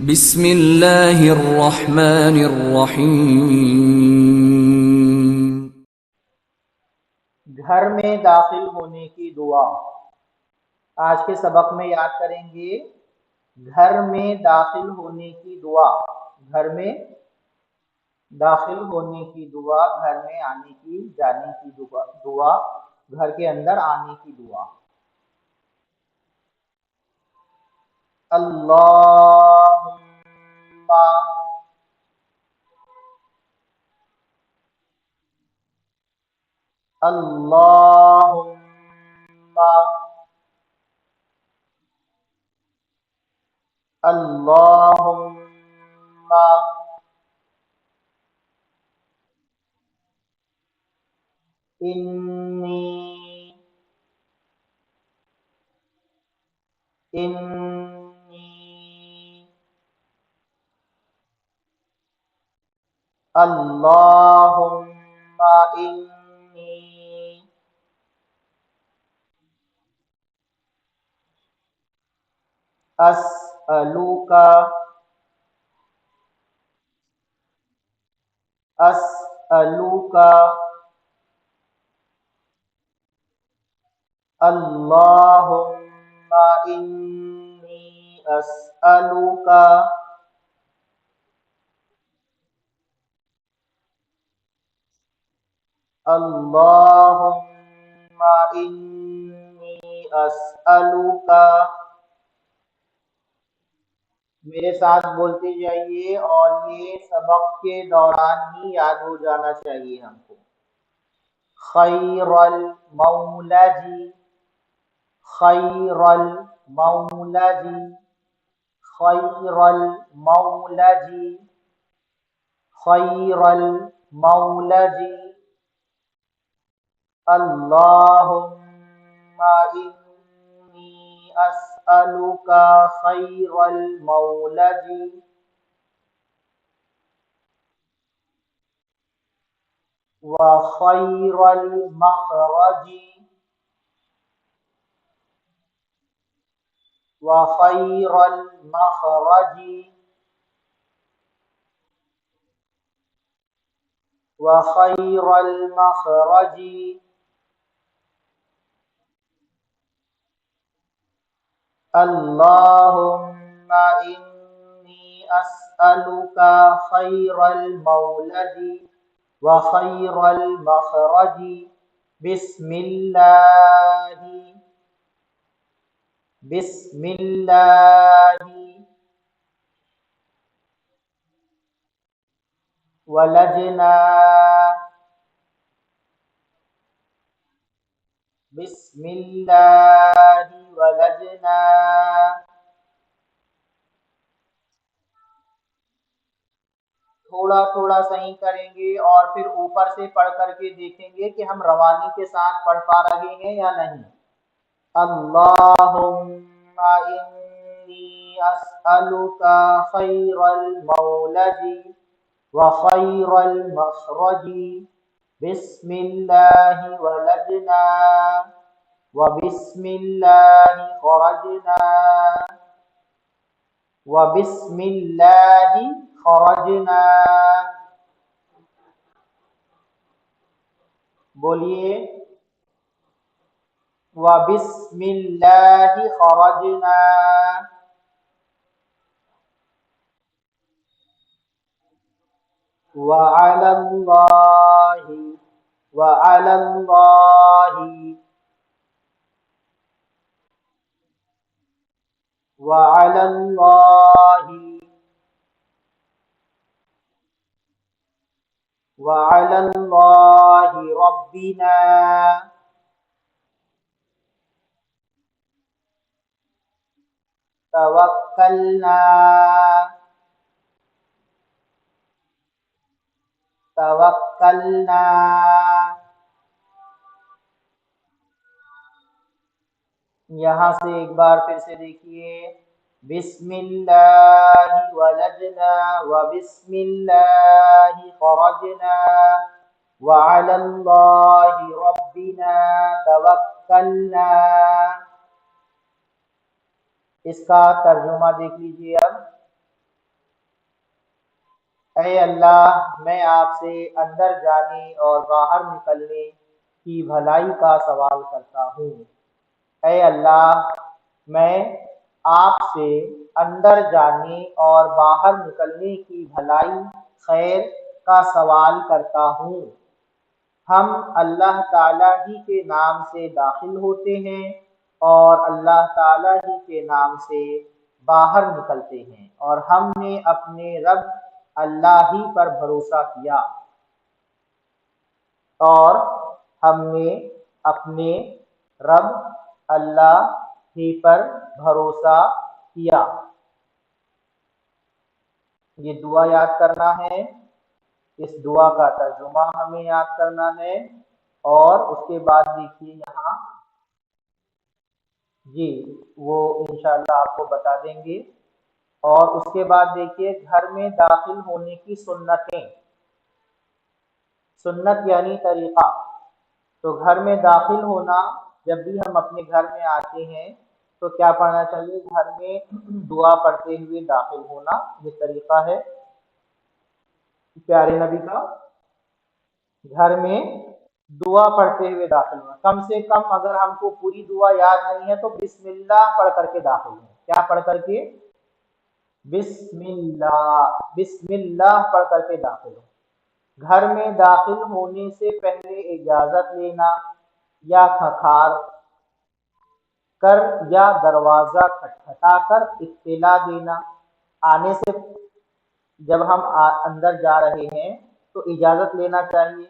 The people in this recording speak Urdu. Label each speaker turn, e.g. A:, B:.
A: بسم اللہ الرحمن الرحیم۔
B: گھر میں داخل ہونے کی دعا آج کے سبق میں یاد کریں گے۔ گھر میں داخل ہونے کی دعا، گھر میں داخل ہونے کی دعا، گھر میں آنے کی جانے کی دعا، گھر کے اندر آنے کی دعا۔ اللہم اللہم اللہم انی اللہم انی اسألوک اللہم انی اسألوک اللہم انی اسألوک۔ میرے ساتھ بولتے جائیے اور یہ سبق کے دوران ہی یاد ہو جانا چاہیے ہم کو۔ خیر المولج، خیر المولج، خیر المولج، خیر المولج۔ اللہم انی اسألوک خیر المولج وخیر المخرج وخیر المخرج وخیر المخرج۔ اللہم انی اسألوک خیر المولج وخیر المخرج بسم اللہ بسم اللہ ولجنا بسم اللہ ولجنا۔ تھوڑا تھوڑا صحیح کریں گے اور پھر اوپر سے پڑھ کر کے دیکھیں گے کہ ہم روانی کے ساتھ پڑھ پا رہے ہیں یا نہیں۔ اللہم انی اسألوک خیر المولج وخیر المخرج بسم اللہ ولجنا وبسم اللہ خرجنا وبسم اللہ خرجنا۔ بولیے وبسم اللہ خرجنا۔ وعلی اللہ وعلی اللہ وعلی اللہ وعلی اللہ ربنا توکلنا توکلنا۔ یہاں سے ایک بار پھر سے دیکھیے۔ بسم اللہ ولجنا وبسم اللہ خرجنا وعلی اللہ ربنا توکلنا۔ اس کا ترجمہ دیکھ لیجیے اب۔ اے اللہ میں آپ سے اندر جانے اور باہر نکلنے کی بھلائی کا سوال کرتا ہوں۔ اے اللہ میں آپ سے اندر جانے اور باہر نکلنے کی بھلائی خیر کا سوال کرتا ہوں۔ ہم اللہ تعالیٰ ہی کے نام سے داخل ہوتے ہیں اور اللہ تعالیٰ ہی کے نام سے باہر نکلتے ہیں، اور ہم نے اپنے رب اللہ ہی پر بھروسہ کیا، اور ہم نے اپنے رب اللہ ہی پر بھروسہ کیا۔ یہ دعا یاد کرنا ہے، اس دعا کا ترجمہ ہمیں یاد کرنا ہے، اور اس کے بعد دیکھیے یہاں جی وہ انشاءاللہ آپ کو بتا دیں گے۔ اور اس کے بعد دیکھیے گھر میں داخل ہونے کی سنتیں، سنت یعنی طریقہ۔ تو گھر میں داخل ہونا، جب بھی ہم اپنے گھر میں آتے ہیں تو کیا پڑھنا چاہیے؟ گھر میں دعا پڑھتے ہوئے داخل ہونا، یہ طریقہ ہے پیارے نبی کا۔ گھر میں دعا پڑھتے ہوئے داخل ہونا، کم سے کم اگر ہم کو پوری دعا یاد نہیں ہے تو بسم اللہ پڑھ کر کے داخل ہوں۔ کیا پڑھ کر کے؟ بسم اللہ پڑھ کر کے داخل ہوں۔ گھر میں داخل ہونے سے پہلے اجازت لینا، یا کھکھار کر یا دروازہ کھٹکھٹا کر اطلاع دینا۔ آنے سے جب ہم اندر جا رہے ہیں تو اجازت لینا چاہیے،